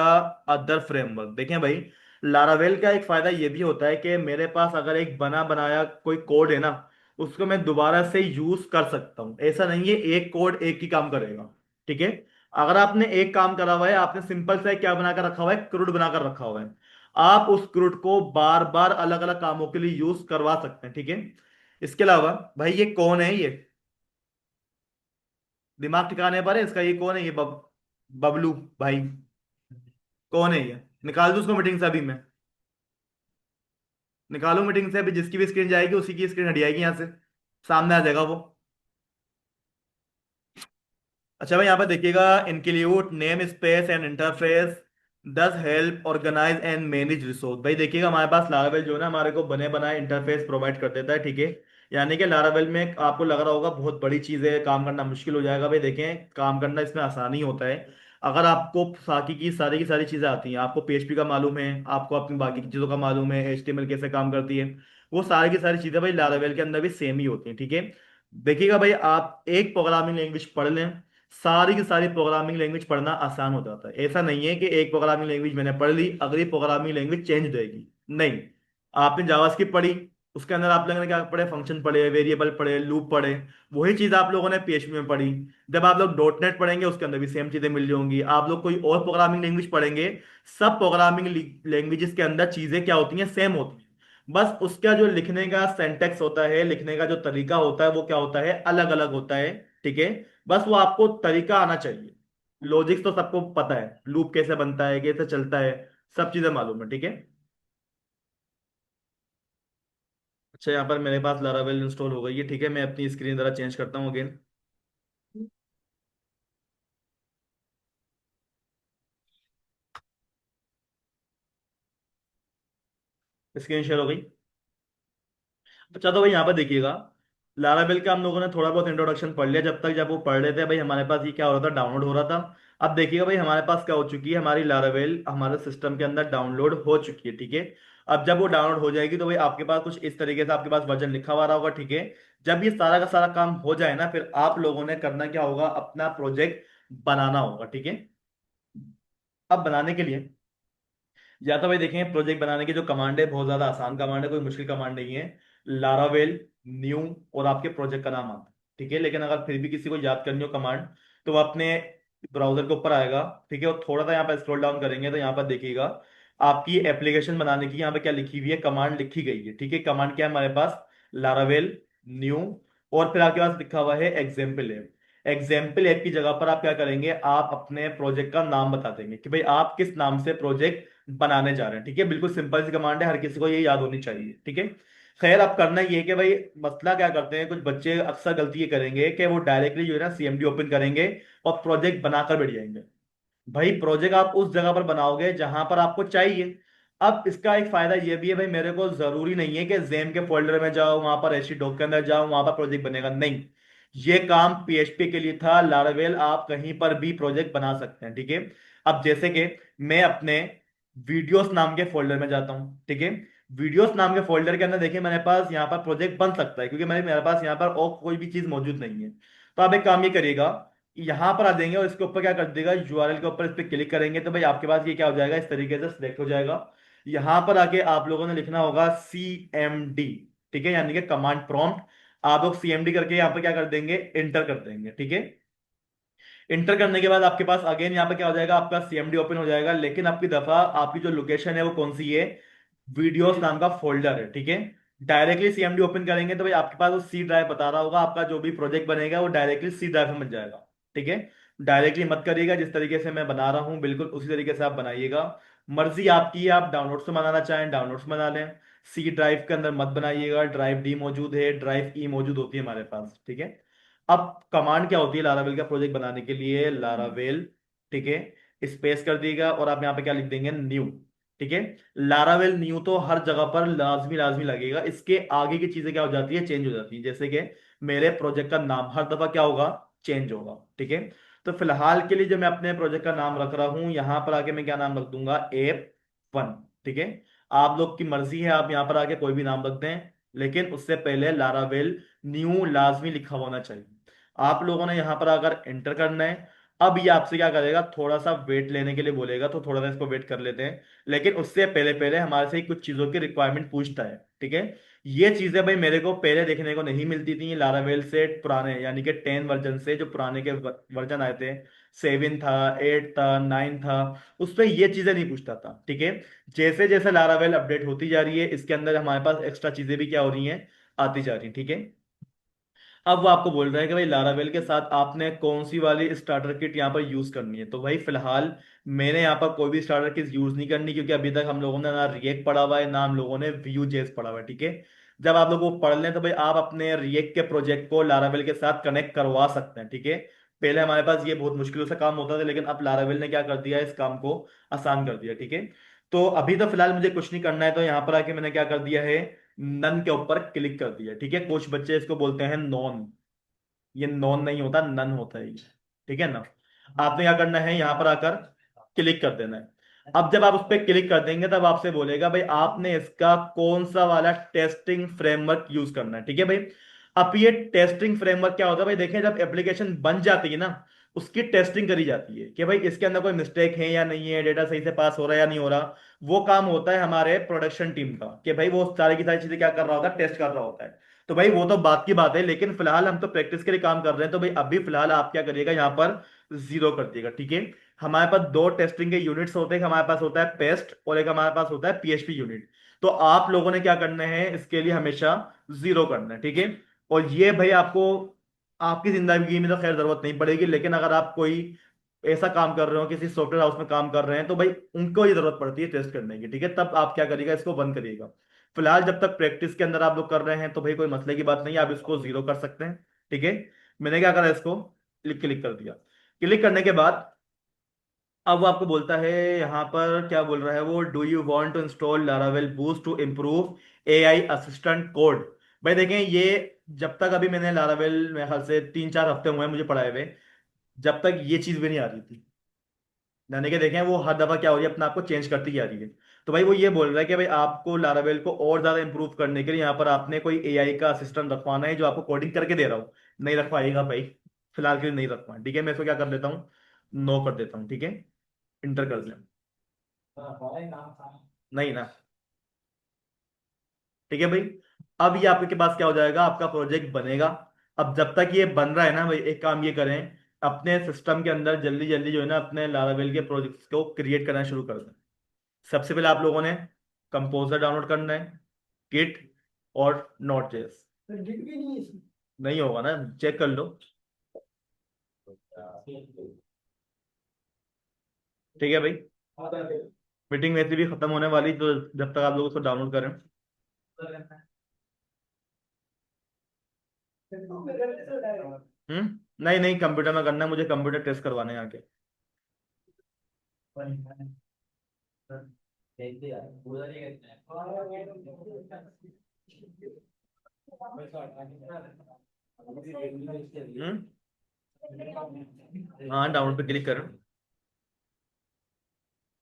other framework. देखें भाई, लारावेल का एक फायदा ये भी होता है कि मेरे पास अगर एक बना बनाया कोई कोड है ना, उसको मैं दोबारा से यूज कर सकता हूं। ऐसा नहीं है एक कोड एक ही काम करेगा, ठीक है। अगर आपने एक काम करा हुआ है, आपने सिंपल सा क्या बनाकर रखा हुआ है, क्रूड बनाकर रखा हुआ है, आप उस क्रूड को बार बार अलग अलग कामों के लिए यूज करवा सकते हैं, ठीक है। इसके अलावा भाई ये कौन है, ये दिमाग ठिकाने पर है इसका, ये कौन है, ये बबलू भाई, कौन है ये, निकाल दो उसको मीटिंग से अभी मैं, निकालो मीटिंग से अभी, जिसकी भी स्क्रीन जाएगी उसी की स्क्रीन हट जाएगी यहाँ से, सामने आ जाएगा वो। अच्छा भाई, यहाँ पे देखिएगा, include name space and interface, does help organise and manage resource. भाई देखिएगा, हमारे पास लारावेल जो है ना हमारे को बने बनाए इंटरफेस प्रोवाइड कर देता है, ठीक है। यानी कि लारावेल में आपको लग रहा होगा बहुत बड़ी चीज है, काम करना मुश्किल हो जाएगा, भाई देखें काम करना इसमें आसानी होता है। अगर आपको बाकी की सारी चीजें आती हैं, आपको पीएचपी का मालूम है, आपको अपनी बाकी की चीजों का मालूम है, एचटीएमएल कैसे काम करती है, वो सारी की सारी चीजें भाई लारावेल के अंदर भी सेम ही होती हैं, ठीक है। देखिएगा भाई, आप एक प्रोग्रामिंग लैंग्वेज पढ़ लें, सारी की सारी प्रोग्रामिंग लैंग्वेज पढ़ना आसान हो जाता है। ऐसा नहीं है कि एक प्रोग्रामिंग लैंग्वेज मैंने पढ़ ली, अगली प्रोग्रामिंग लैंग्वेज चेंज रहेगी, नहीं। आपने जावास्क्रिप्ट पढ़ी, उसके अंदर आप लोगों ने क्या पढ़े, फंक्शन पढ़े, वेरिएबल पढ़े, लूप पढ़े, वही चीज आप लोगों ने पीएचपी में पढ़ी। जब आप लोग डॉट नेट पढ़ेंगे उसके अंदर भी सेम चीजें मिल जाएंगी। आप लोग कोई और प्रोग्रामिंग लैंग्वेज पढ़ेंगे, सब प्रोग्रामिंग लैंग्वेजेस के अंदर चीजें क्या होती हैं, सेम होती हैं। बस उसका जो लिखने का सेंटेक्स होता है, लिखने का जो तरीका होता है वो क्या होता है, अलग अलग होता है, ठीक है। बस वो आपको तरीका आना चाहिए। लॉजिक्स तो सबको पता है, लूप कैसे बनता है, कैसे चलता है, सब चीजें मालूम है, ठीक है। अच्छा, यहाँ पर मेरे पास लारावेल इंस्टॉल हो गई है, ठीक है। मैं अपनी स्क्रीन जरा चेंज करता हूँ अगेन। स्क्रीन शेयर हो गई। अच्छा तो भाई यहाँ पर देखिएगा, लारावेल का हम लोगों ने थोड़ा बहुत इंट्रोडक्शन पढ़ लिया। जब तक जब वो पढ़ रहे थे भाई, हमारे पास ये क्या हो रहा था, डाउनलोड हो रहा था। अब देखिएगा भाई, हमारे पास क्या हो चुकी है, हमारी लारावेल हमारे सिस्टम के अंदर डाउनलोड हो चुकी है, ठीक है। अब जब वो डाउनलोड हो जाएगी तो भाई आपके पास कुछ इस तरीके से आपके पास वर्जन लिखा हुआ रहा होगा, ठीक है। जब ये सारा का सारा काम हो जाए ना, फिर आप लोगों ने करना क्या होगा, अपना प्रोजेक्ट बनाना होगा, ठीक है। अब बनाने के लिए, या तो भाई देखें, प्रोजेक्ट बनाने की जो कमांड है बहुत ज्यादा आसान कमांड है, कोई मुश्किल कमांड नहीं है। लारावेल न्यू और आपके प्रोजेक्ट का नाम आता है, ठीक है। लेकिन अगर फिर भी किसी को याद करनी हो कमांड, तो वो अपने ब्राउजर के ऊपर आएगा, ठीक है। और थोड़ा सा यहाँ पर स्क्रॉल डाउन करेंगे तो यहाँ पर देखिएगा, आपकी एप्लीकेशन बनाने की यहाँ पे क्या लिखी हुई है, कमांड लिखी गई है, ठीक है। कमांड क्या है हमारे पास, लारावेल न्यू, और फिर आपके पास लिखा हुआ है एग्जाम्पल ऐप। एग्जाम्पल ऐप की जगह पर आप क्या करेंगे, आप अपने प्रोजेक्ट का नाम बता देंगे कि भाई आप किस नाम से प्रोजेक्ट बनाने जा रहे हैं, ठीक है। बिल्कुल सिंपल सी कमांड है, हर किसी को ये याद होनी चाहिए, ठीक है। खैर, अब करना ये है कि भाई, मसला क्या करते हैं कुछ बच्चे, अक्सर गलती ये करेंगे कि वो डायरेक्टली जो है ना सीएमडी ओपन करेंगे और प्रोजेक्ट बनाकर बैठ जाएंगे। भाई प्रोजेक्ट आप उस जगह पर बनाओगे जहां पर आपको चाहिए। अब इसका एक फायदा ये भी है भाई, मेरे को जरूरी नहीं है कि जेम के फोल्डर में जाओ, वहां पर एचटी डॉक के अंदर जाओ, वहां पर प्रोजेक्ट बनेगा, नहीं। ये काम पीएचपी के लिए था, लारावेल आप कहीं पर भी प्रोजेक्ट बना सकते हैं, ठीक है। अब जैसे कि मैं अपने वीडियोस नाम के फोल्डर में जाता हूं, ठीक है। वीडियोस नाम के फोल्डर के अंदर देखिए मेरे पास यहाँ पर प्रोजेक्ट बन सकता है, क्योंकि मेरे मेरे पास यहाँ पर और कोई भी चीज मौजूद नहीं है। तो आप एक काम ये करिएगा, यहाँ पर आ जाएंगे और इसके ऊपर क्या कर देगा, यूआरएल के ऊपर इस पर क्लिक करेंगे तो भाई आपके पास ये क्या हो जाएगा, इस तरीके से सिलेक्ट हो जाएगा। यहाँ पर आके आप लोगों ने लिखना होगा CMD, ठीक है, यानी कि कमांड प्रॉम्प्ट। आप लोग CMD करके यहाँ पर क्या कर देंगे, इंटर कर देंगे, ठीक है। इंटर करने के बाद आपके पास अगेन यहाँ पे क्या हो जाएगा, आपका CMD ओपन हो जाएगा, लेकिन आपकी दफा आपकी जो लोकेशन है वो कौन सी है, वीडियोस नाम का फोल्डर है, ठीक है। डायरेक्टली CMD ओपन करेंगे तो भाई आपके पास वो सी ड्राइव बता रहा होगा, आपका जो भी प्रोजेक्ट बनेगा वो डायरेक्टली सी ड्राइव में बन जाएगा, ठीक है। डायरेक्टली मत करिएगा, जिस तरीके से मैं बना रहा हूँ बिल्कुल उसी तरीके से आप बनाइएगा। मर्जी आपकी है, आप डाउनलोड से बनाना चाहें डाउनलोड से बना लें। सी ड्राइव के अंदर मत बनाइएगा, ड्राइव डी मौजूद है, ड्राइव ई मौजूद होती है हमारे पास, ठीक है। अब कमांड क्या होती है लारावेल का प्रोजेक्ट बनाने के लिए, लारावेल, ठीक है, स्पेस कर दिएगा और आप यहाँ पे क्या लिख देंगे, न्यू, ठीक है। लारावेल न्यू तो हर जगह पर लाजमी लाजमी लगेगा, इसके आगे की चीजें क्या हो जाती है, चेंज हो जाती है, जैसे कि मेरे प्रोजेक्ट का नाम हर दफा क्या होगा, चेंज होगा, ठीक है। तो फिलहाल के लिए जो मैं अपने प्रोजेक्ट का नाम रख रहा हूं, यहां पर आके मैं क्या नाम रख दूंगा, Ape 1, ठीक है। आप लोग की मर्जी है, आप यहां पर आके कोई भी नाम रख दें, लेकिन उससे पहले लारावेल न्यू लाजमी लिखा होना चाहिए। आप लोगों ने यहां पर अगर एंटर करना है, अब ये आपसे क्या करेगा, थोड़ा सा वेट लेने के लिए बोलेगा, तो थोड़ा सा इसको वेट कर लेते हैं। लेकिन उससे पहले पहले हमारे से कुछ चीजों की रिक्वायरमेंट पूछता है, ठीक है। ये चीजें भाई मेरे को पहले देखने को नहीं मिलती थी लारावेल से पुराने, यानी कि 10 वर्जन से, जो पुराने के वर्जन आए थे, 7 था, 8 था, 9 था, उस पर ये चीजें नहीं पूछता था, ठीक है। जैसे जैसे लारावेल अपडेट होती जा रही है, इसके अंदर हमारे पास एक्स्ट्रा चीजें भी क्या हो रही हैं, आती जा रही हैं, ठीक है। अब वो आपको बोल रहा है कि भाई लारावेल के साथ आपने कौन सी वाली स्टार्टर किट यहाँ पर यूज करनी है। तो भाई फिलहाल मैंने यहाँ पर कोई भी स्टार्टर किट यूज नहीं करनी, क्योंकि अभी तक हम लोगों ने ना रिएक्ट पढ़ा हुआ है, ना हम लोगों ने Vue.js पढ़ा हुआ है, ठीक है। जब आप लोग वो पढ़ लें तो भाई आप अपने रिएक्ट के प्रोजेक्ट को लारावेल के साथ कनेक्ट करवा सकते हैं, ठीक है। पहले हमारे पास ये बहुत मुश्किलों से काम होता था, लेकिन अब लारावेल ने क्या कर दिया, इस काम को आसान कर दिया, ठीक है। तो अभी तो फिलहाल मुझे कुछ नहीं करना है, तो यहाँ पर आके मैंने क्या कर दिया है, नन के ऊपर क्लिक कर दिया, ठीक है। कुछ बच्चे इसको बोलते हैं नॉन, ये नॉन नहीं होता, नन होता है ये, ठीक है ना। आपने क्या करना है, यहाँ पर आकर क्लिक कर देना है। अब जब आप उस पर क्लिक कर देंगे तब आपसे बोलेगा भाई आपने इसका कौन सा वाला टेस्टिंग फ्रेमवर्क यूज करना है, ठीक है भाई। अब ये टेस्टिंग फ्रेमवर्क क्या होता है भाई, देखें जब एप्लीकेशन बन जाती है ना, उसकी टेस्टिंग करी जाती है कि भाई इसके अंदर कोई मिस्टेक है या नहीं है, डेटा सही से पास हो रहा है या नहीं हो रहा। वो काम होता है हमारे प्रोडक्शन टीम का, कि भाई वो सारी की सारी चीजें क्या कर रहा होता है, टेस्ट कर रहा होता है। तो भाई वो तो बात की बात है, लेकिन फिलहाल हम तो प्रैक्टिस के लिए काम कर रहे हैं, तो भाई अभी फिलहाल आप क्या करिएगा, यहाँ पर 0 कर दिएगा, ठीक है। हमारे पास दो टेस्टिंग के यूनिट्स होते हैं, हमारे पास होता है पेस्ट और एक हमारे पास होता है PHP यूनिट। तो आप लोगों ने क्या करना है, इसके लिए हमेशा 0 करना है, ठीक है। और ये भाई आपको आपकी जिंदगी में तो खैर जरूरत नहीं पड़ेगी, लेकिन अगर आप कोई ऐसा काम कर रहे हो, किसी सॉफ्टवेयर हाउस में काम कर रहे हैं, तो भाई उनको ये जरूरत पड़ती है टेस्ट करने की, ठीक है। तब आप क्या करिएगा, इसको बंद करिएगा। फिलहाल जब तक प्रैक्टिस के अंदर आप लोग कर रहे हैं तो भाई कोई मसले की बात नहीं है, आप इसको 0 कर सकते हैं, ठीक है। मैंने क्या करा, इसको क्लिक क्लिक कर दिया। क्लिक करने के बाद अब वो आपको बोलता है, यहाँ पर क्या बोल रहा है वो, do you want to install Laravel Boost to improve AI assistant code. भाई देखें ये, जब तक अभी मैंने लारावेल, मेरे ख्याल से 3-4 हफ्ते हुए हैं मुझे पढ़ाए हुए, जब तक ये चीज भी नहीं आ रही थी, यानी कि देखें वो हर दफा क्या हो रही है, अपना आपको चेंज करती जा रही है। तो भाई वो ये बोल रहा है कि भाई आपको लारावेल को और ज्यादा इंप्रूव करने के लिए यहाँ पर आपने कोई AI का असिस्टेंट रखवाना है जो आपको कोडिंग करके दे रहा हो। नहीं रखवाएगा भाई, फिलहाल के लिए नहीं रखवाए, ठीक है। मैं इसको क्या कर देता हूँ, नो कर देता हूँ, ठीक है। इंटर कर दिया, नहीं ना, ठीक है भाई। अब ये आपके पास क्या हो जाएगा, आपका प्रोजेक्ट बनेगा। अब जब तक ये बन रहा है ना भाई, एक काम ये करें, अपने सिस्टम के अंदर जल्दी जल्दी जो है ना अपने लारावेल के प्रोजेक्ट्स को क्रिएट करना शुरू कर दें। सबसे पहले आप लोगों ने कंपोजर डाउनलोड करना है, किट और नोट जेएस। नहीं होगा ना, चेक कर लो, ठीक है भाई। मीटिंग वैसे भी खत्म होने वाली, तो जब तक आप लोग उसको डाउनलोड करें। नहीं नहीं, कंप्यूटर में करना है, मुझे कंप्यूटर टेस्ट करवाने हैं आके। हम्म हाँ, डाउनलोड पे क्लिक करें।